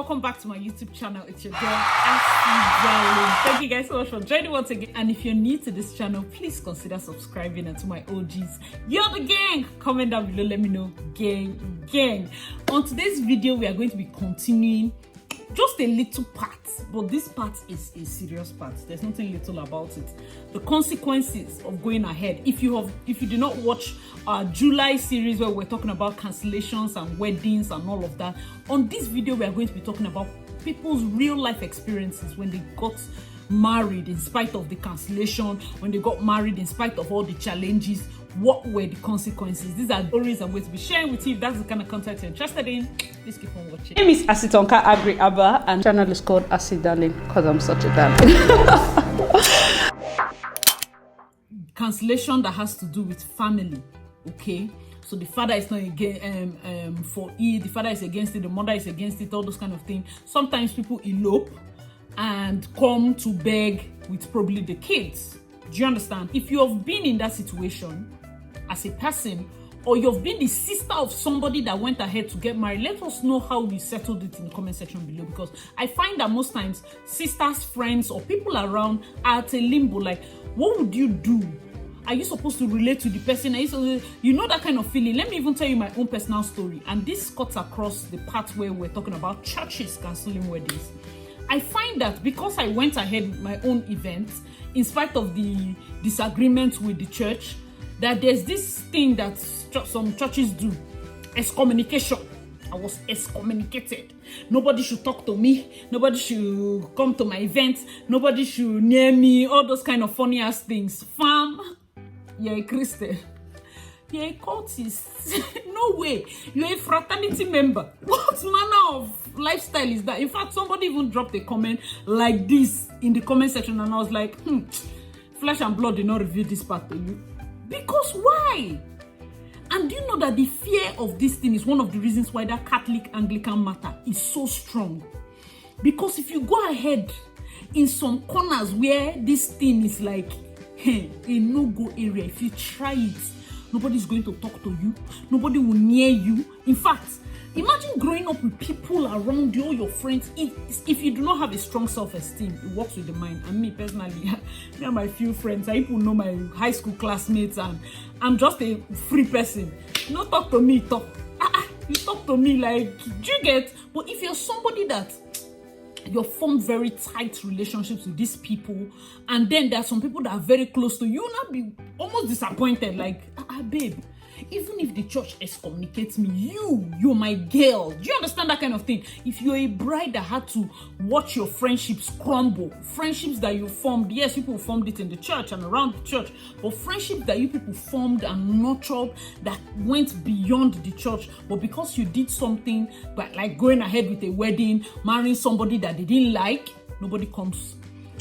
welcome back to my YouTube channel. It's your girl, Ashley. Thank you guys so much for joining once again. And if you're new to this channel, please consider subscribing. And to my OGs, you're the gang. Comment down below, let me know, gang. On today's video, we are going to be continuing just a little part, but this part is a serious part. There's nothing little about it. The consequences of going ahead. If you did not watch our July series where we're talking about cancellations and weddings and all of that, on this video we are going to be talking about people's real life experiences when they got married in spite of the cancellation, when they got married in spite of all the challenges. What were the consequences? These are stories I'm going to be sharing with you. If that's the kind of content you're interested in, please keep on watching. My name is Asitonka Agri Abba, and channel is called Asi Darling because I'm such a darling. Cancellation that has to do with family, okay? So the father is not against for it, the father is against it, the mother is against it, all those kind of things. Sometimes people elope and come to beg with probably the kids. Do you understand? If you have been in that situation as a person, or you've been the sister of somebody that went ahead to get married, let us know how you settled it in the comment section below, because I find that most times sisters, friends, or people around are at a limbo. Like, what would you do? Are you supposed to relate to the person? You know that kind of feeling. Let me even tell you my own personal story, and this cuts across the part where we're talking about churches canceling weddings. I find that because I went ahead with my own events, in spite of the disagreements with the church, that there's this thing that some churches do, excommunication. I was excommunicated. Nobody should talk to me. Nobody should come to my events. Nobody should near me. All those kind of funny ass things. Fam, you're a Christian. You're a cultist. No way. You're a fraternity member. What manner of lifestyle is that? In fact, somebody even dropped a comment like this in the comment section, and I was like, flesh and blood did not reveal this part to you. Because why? And do you know that the fear of this thing is one of the reasons why that Catholic Anglican matter is so strong? Because if you go ahead in some corners where this thing is like a no-go area, if you try it, nobody's going to talk to you. Nobody will near you. In fact, imagine growing up with people around you, all your friends. If you do not have a strong self-esteem, it works with the mind. And me personally, me and my few friends, I people know my high school classmates, and I'm just a free person. No talk to me, talk. You talk to me like, do you get? But if you're somebody that you form very tight relationships with these people, and then there are some people that are very close to you, you'll not be almost disappointed, like, babe, even if the church excommunicates me, you're my girl. Do you understand that kind of thing? If you're a bride that had to watch your friendships crumble, friendships that you formed, yes, people formed it in the church and around the church, but friendships that you people formed and nurtured that went beyond the church, but because you did something, but like going ahead with a wedding, marrying somebody that they didn't like, nobody comes.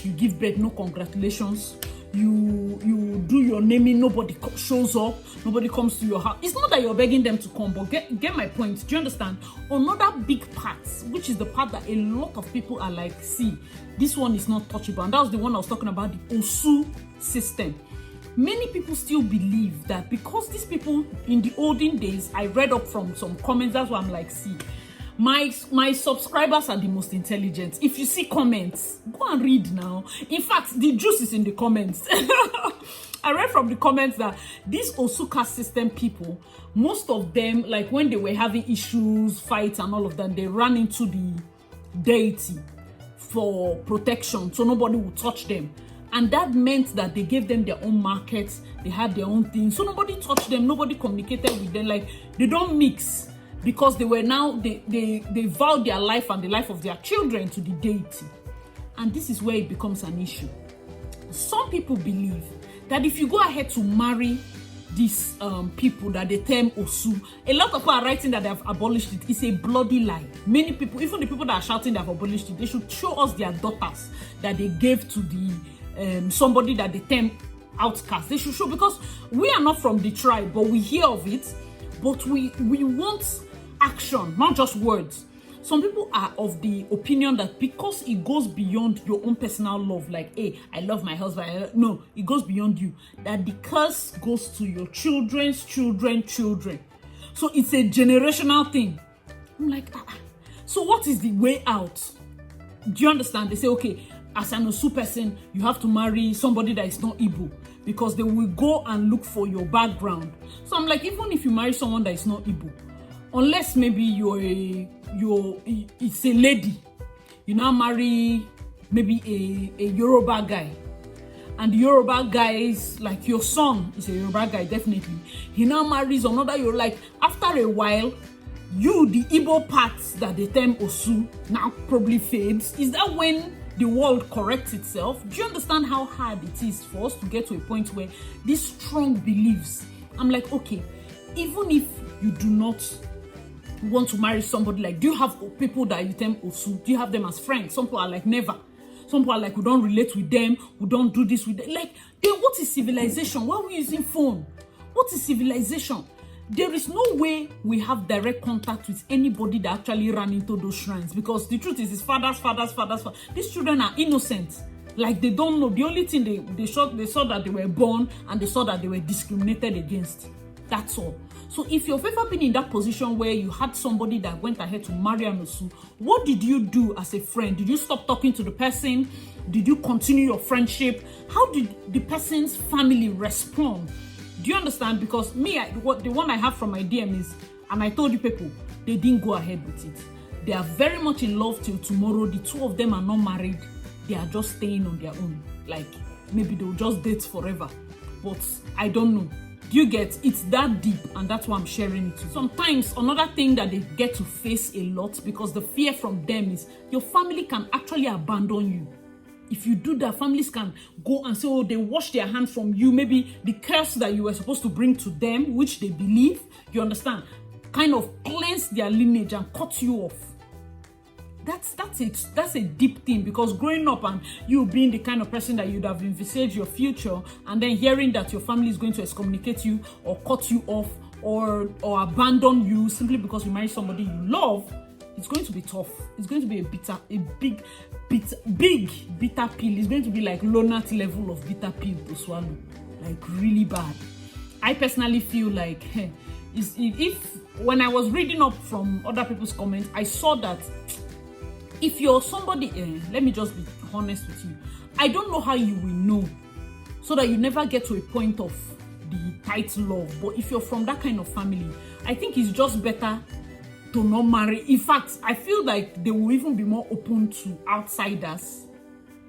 You give birth, no congratulations. You do your naming, nobody shows up, nobody comes to your house. It's not that you're begging them to come, but get my point. Do you understand? Another big part, which is the part that a lot of people are like, see, this one is not touchable, and that was the one I was talking about, the Osu system. Many people still believe that because these people in the olden days, I read up from some comments, that's why I'm like, see, my subscribers are the most intelligent. If you see comments, go and read now. In fact, the juice is in the comments. I read from the comments that these Osuka system people, most of them, like when they were having issues, fights and all of that, they ran into the deity for protection, so nobody would touch them. And that meant that they gave them their own markets, they had their own things, so nobody touched them, nobody communicated with them, like they don't mix. Because they were now, they vowed their life and the life of their children to the deity. And this is where it becomes an issue. Some people believe that if you go ahead to marry these people that they term Osu, a lot of people are writing that they have abolished it. It's a bloody lie. Many people, even the people that are shouting they have abolished it, they should show us their daughters that they gave to the somebody that they term outcast. They should show, because we are not from the tribe, but we hear of it. But we want action, not just words. Some people are of the opinion that because it goes beyond your own personal love, like, hey, I love my husband. No, it goes beyond you. That the curse goes to your children's children. So it's a generational thing. I'm like, So what is the way out? Do you understand? They say, okay, as an Osu person, you have to marry somebody that is not Igbo, because they will go and look for your background. So I'm like, even if you marry someone that is not Igbo, unless maybe it's a lady, you now marry maybe a Yoruba guy, and the Yoruba guy is like, your son is a Yoruba guy, definitely. He now marries another Yoruba, like after a while, the Igbo parts that they term Osu now probably fades. Is that when the world corrects itself? Do you understand how hard it is for us to get to a point where these strong beliefs, I'm like, okay, even if you do not want to marry somebody, like, do you have people that you term Osu? Do you have them as friends? Some people are like, never. Some people are like, we don't relate with them, we don't do this with them. Like, then what is civilization? Why are we using phone? What is civilization? There is no way we have direct contact with anybody that actually ran into those shrines, because the truth is, it's fathers. These children are innocent. Like, they don't know. The only thing they saw that they were born, and they saw that they were discriminated against. That's all. So if you've ever been in that position where you had somebody that went ahead to marry an Osu, what did you do as a friend? Did you stop talking to the person? Did you continue your friendship? How did the person's family respond? Do you understand? Because me, the one I have from my DM is, and I told you people, they didn't go ahead with it. They are very much in love till tomorrow. The two of them are not married. They are just staying on their own. Like, maybe they'll just date forever. But I don't know. Do you get? It's that deep, and that's why I'm sharing it. Sometimes another thing that they get to face a lot, because the fear from them is your family can actually abandon you. If you do that, families can go and say, oh, they wash their hands from you. Maybe the curse that you were supposed to bring to them, which they believe, you understand, kind of cleanse their lineage and cut you off. That's a deep thing, because growing up and you being the kind of person that you'd have envisaged your future, and then hearing that your family is going to excommunicate you or cut you off or abandon you simply because you marry somebody you love, it's going to be tough. It's going to be big bitter pill. It's going to be like Lonat level of bitter pill to swallow, like really bad. I personally feel like if when I was reading up from other people's comments, I saw that if you're somebody, let me just be honest with you, I don't know how you will know, so that you never get to a point of the tight love. But if you're from that kind of family, I think it's just better to not marry. In fact, I feel like they will even be more open to outsiders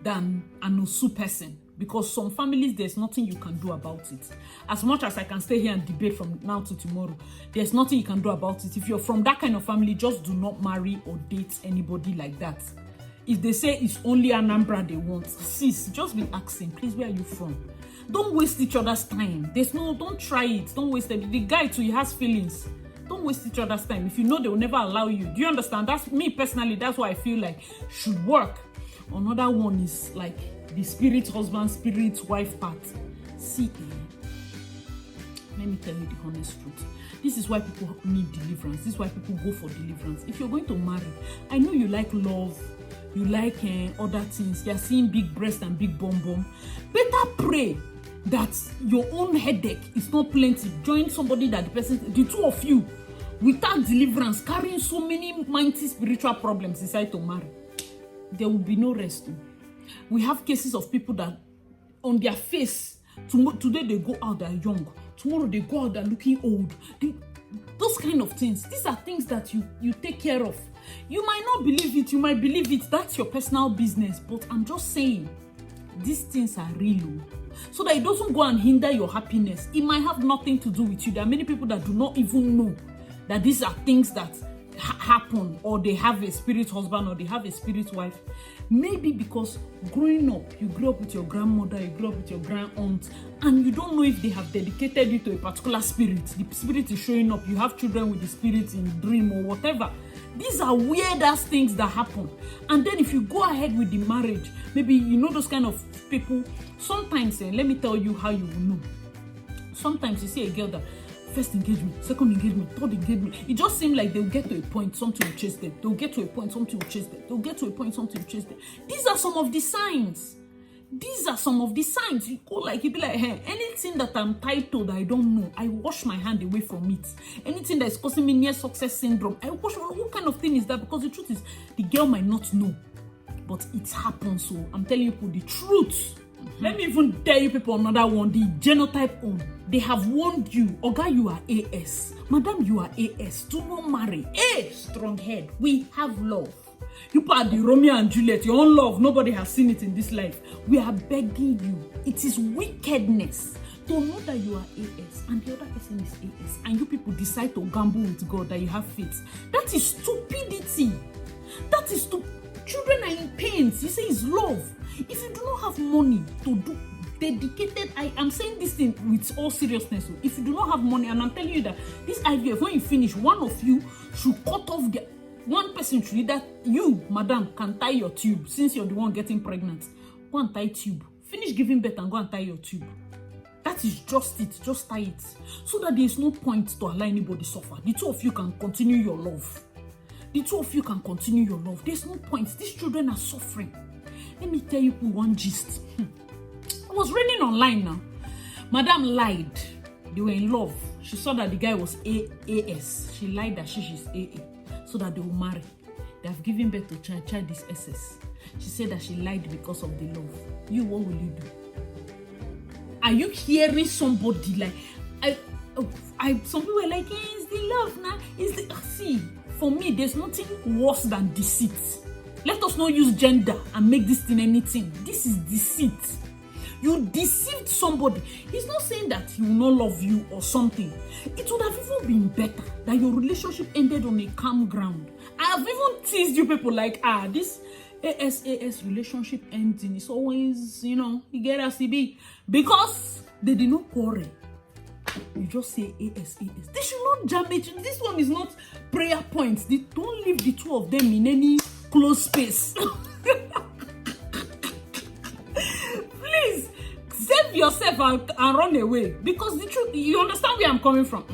than an Osu person, because some families, there's nothing you can do about it. As much as I can stay here and debate from now to tomorrow, there's nothing you can do about it. If you're from that kind of family, just do not marry or date anybody like that. If they say it's only Anambra they want, sis, just be asking, please, where are you from? Don't waste each other's time. Don't try it. Don't waste it. The guy too, he has feelings. Don't waste each other's time. If you know they will never allow you. Do you understand? That's me personally. That's what I feel like should work. Another one is like the spirit husband, spirit wife part. See, let me tell you the honest truth. This is why people need deliverance. This is why people go for deliverance. If you're going to marry, I know you like love, you like other things. You're seeing big breast and big bum bum. Better pray that your own headache is not plenty. Join somebody that the two of you, without deliverance, carrying so many mighty spiritual problems, decide to marry. There will be no rest. We have cases of people that on their face, today they go out, they're young. Tomorrow they go out, they're looking old. Those kind of things. These are things that you take care of. You might not believe it, you might believe it. That's your personal business. But I'm just saying, these things are real. So that it doesn't go and hinder your happiness. It might have nothing to do with you. There are many people that do not even know that these are things that happen, or they have a spirit husband, or they have a spirit wife. Maybe because growing up, you grew up with your grandmother, you grew up with your grand aunt, and you don't know if they have dedicated you to a particular spirit. The spirit is showing up. You have children with the spirit in dream or whatever. These are weird ass things that happen. And then if you go ahead with the marriage, maybe you know those kind of people. Sometimes, let me tell you how you will know. Sometimes you see a girl that first engagement, second engagement, third engagement, it just seems like they'll get to a point, something will chase them. They'll get to a point, something will chase them. They'll get to a point, something will chase them. These are some of the signs. These are some of the signs. You go like, you be like, hey, anything that I'm tied to that I don't know, I wash my hand away from it. Anything that is causing me near success syndrome, I wash. What kind of thing is that? Because the truth is, the girl might not know, but it happens. So I'm telling you people the truth. Let me even tell you people another one, the genotype own. They have warned you, Oga, you are AS. Madam, you are AS. Do not marry. Strong head. We have love. You are the Romeo and Juliet, your own love. Nobody has seen it in this life. We are begging you. It is wickedness to know that you are AS and the other person is AS, and you people decide to gamble with God that you have faith. That is stupidity. That is stupid. Children are in pains. You say it's love. If you do not have money to do dedicated, I am saying this thing with all seriousness. If you do not have money, and I'm telling you that this IVF, when you finish, one of you should cut off the one person should that you, madam, can tie your tube since you're the one getting pregnant. Go and tie tube. Finish giving birth and go and tie your tube. That is just it. Just tie it. So that there is no point to allow anybody suffer. The two of you can continue your love. The two of you can continue your love. There's no point. These children are suffering. Let me tell you one gist. I was reading online now. Madam lied. They were in love. She saw that the guy was AS. She lied that she's AA. So that they will marry. They have given birth to child is SS. She said that she lied because of the love. You, what will you do? Are you hearing somebody like some people are like, it's the love now. See, for me, there's nothing worse than deceit. Let us not use gender and make this thing anything. This is deceit. You deceived somebody. He's not saying that he will not love you or something. It would have even been better that your relationship ended on a calm ground. I have even teased you people like, this AS relationship ending is always, you get as it be. Because they did not quarrel. You just say AS. They should not jam it. This one is not prayer points. They don't leave the two of them in any close space. Please save yourself and run away, because the truth, you understand where I'm coming from.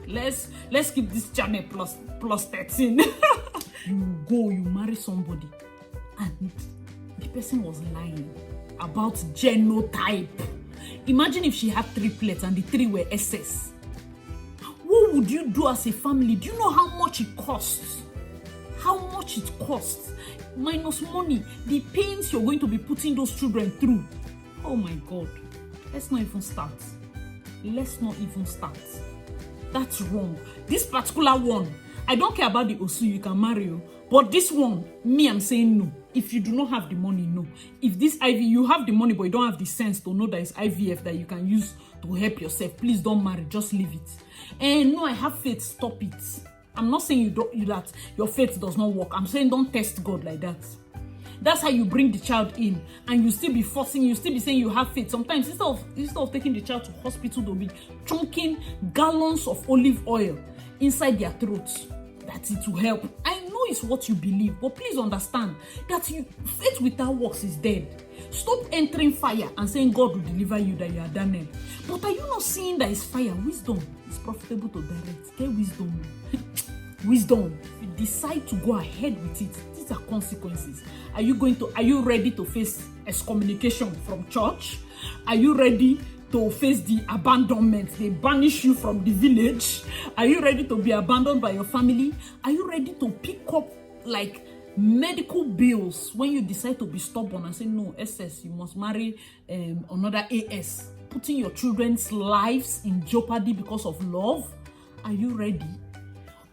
Let's keep this channel plus 13. You marry somebody and the person was lying about genotype. Imagine if she had triplets and the 3 were SS. What would you do as a family? Do you know how much it costs? How much it costs? Minus money, the pains you're going to be putting those children through. Oh my God. Let's not even start. That's wrong. This particular one, I don't care about the Osu, you can marry you. But this one, I'm saying no. If you do not have the money, no. If this IV, you have the money, but you don't have the sense to know that it's IVF that you can use to help yourself, please don't marry. Just leave it. And no, I have faith. Stop it. I'm not saying that your faith does not work. I'm saying don't test God like that. That's how you bring the child in, and you still be forcing, you still be saying you have faith. Sometimes instead of taking the child to hospital, they'll be chunking gallons of olive oil inside their throats. That it will help. I know it's what you believe, but please understand that faith without works is dead. Stop entering fire and saying God will deliver you, that you are Daniel. But are you not seeing that it's fire? Wisdom is profitable to direct. Get wisdom. Wisdom. If you decide to go ahead with it, these are consequences. Are you ready to face excommunication from church? Are you ready to face the abandonment? They banish you from the village. Are you ready to be abandoned by your family? Are you ready to pick up like medical bills when you decide to be stubborn and say no, SS, you must marry another AS, putting your children's lives in jeopardy because of love? Are you ready?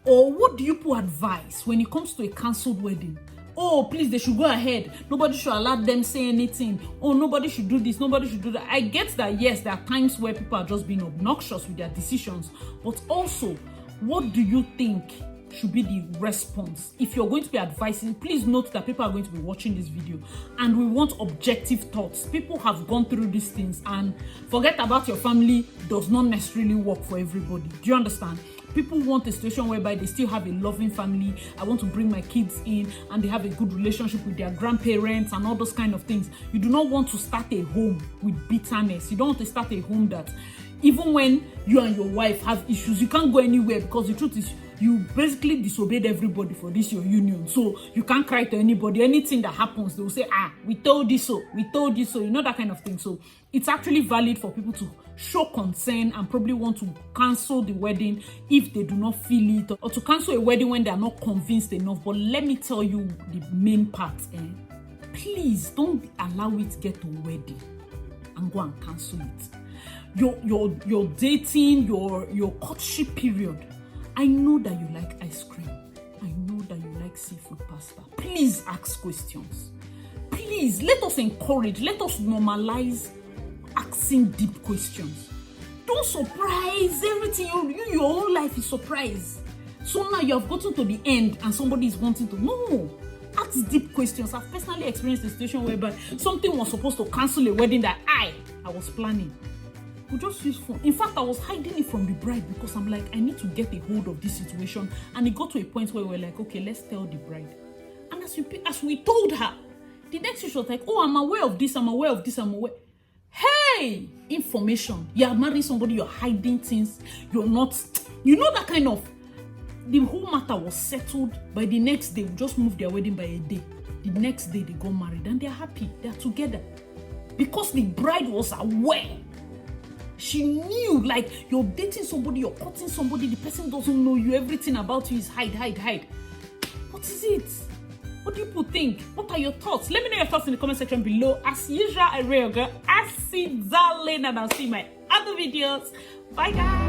Or what do you put advice when it comes to a cancelled wedding? Oh, please, they should go ahead. Nobody should allow them say anything. Oh, nobody should do this. Nobody should do that. I get that, yes, there are times where people are just being obnoxious with their decisions. But also, what do you think should be the response? If you're going to be advising, please note that people are going to be watching this video and we want objective thoughts. People have gone through these things, and forget about your family does not necessarily work for everybody. Do you understand? People want a situation whereby they still have a loving family. I want to bring my kids in and they have a good relationship with their grandparents and all those kind of things. You do not want to start a home with bitterness. You don't want to start a home that even when you and your wife have issues, you can't go anywhere, because the truth is you basically disobeyed everybody for this your union. So you can't cry to anybody. Anything that happens, they will say, we told you so, we told you so, you know, that kind of thing. So it's actually valid for people to show concern and probably want to cancel the wedding if they do not feel it, or to cancel a wedding when they are not convinced enough. But let me tell you the main part, please don't allow it to get to wedding and go and cancel it. Your dating, your courtship period, I know that you like ice cream. I know that you like seafood pasta. Please ask questions. Please, let us encourage, let us normalize asking deep questions. Don't surprise everything. Your own life is surprise. So now you have gotten to the end and somebody is wanting to know. Ask deep questions. I've personally experienced a situation whereby something was supposed to cancel a wedding that I was planning. We just used phone. In fact, I was hiding it from the bride because I'm like, I need to get a hold of this situation. And it got to a point where we were like, okay, let's tell the bride. And as we told her, the next thing she was like, oh, I'm aware of this, I'm aware of this, I'm aware. Hey, information. You are marrying somebody, you're hiding things. You're not, you know, that kind of, the whole matter was settled. By the next day, we just moved their wedding by a day. The next day, they got married and they're happy. They're together. Because the bride was aware. She knew, like, you're dating somebody, you're cutting somebody, the person doesn't know you, everything about you is hide. What is it? What do people think? What are your thoughts? Let me know your thoughts in the comment section below. As usual, I real girl, Acid Darling, and I'll see my other videos. Bye, guys.